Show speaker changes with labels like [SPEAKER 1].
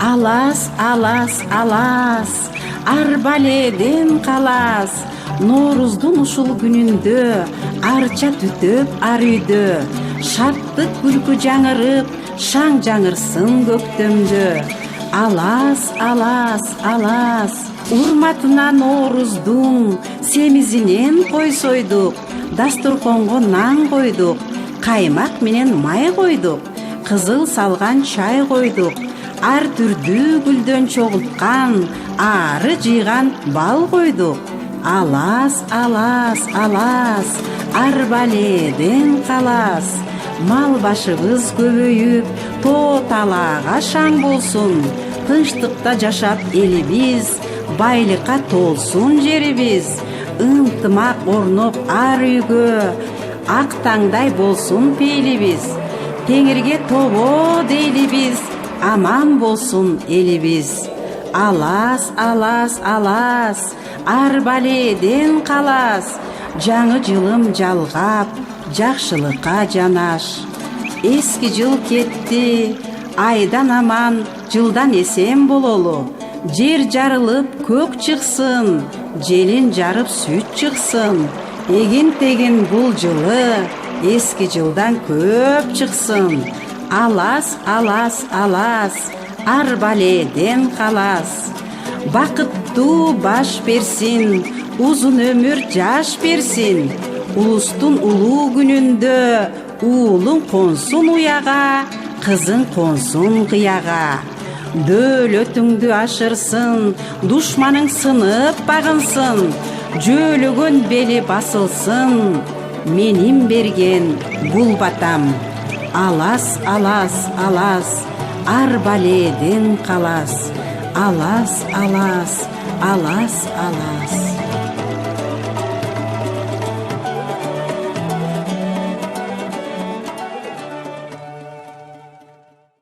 [SPEAKER 1] Алас, алас, алас, арбаледен калас. Норуздун ушул күнүндө арча түтөп ар үйдө. Шаттык күлкү жаңырып, шаң жаңырсын көктөмдө. Алас, алас, алас, урматына Норуздун семизинен кой сойдук. Дастурконго нан койдук, каймак менен май койдук. Кызыл салган чай койдук. Ар түрдүү гүлдөн чогулткан, ары жыйган бал койдук. Алас, алас, алас, арбаледен калас. Мал башыбыз көбөйүп, тоо талаага шаң болсун. Тынчтыкта жашап элибиз, байлыкка толсун жерибиз. Ынтымак орноп ар үйгө, ак таңдай болсун пейлибиз. Теңирге тобо дейлибиз, аман болсун элибиз. Алас, алас, алас, арбаледен калас. Жаңы жылым жалгап, жакшылыкка жанаш. Эски жыл кетти, айдан аман, жылдан эсен бололу. Жер жарылып көк чыксын, желин жарып сүт чыксын. Эгин теген бул жылы эски жылдан көп чыксын. Алас, алас, алас, арбаледен калас. Бакыттуу баш берсин, узун өмүр жаш берсин. Улустун улуу күнүндө уулуң консун уяга, кызың консун кыяга. Дөөлөтүңдү ашырсын, душманың сынып багынсын. Жөөлөгөн бели басылсын, менин берген бул батам. Алас, алас, алас, арбаледен калас. Алас, алас, алас, алас.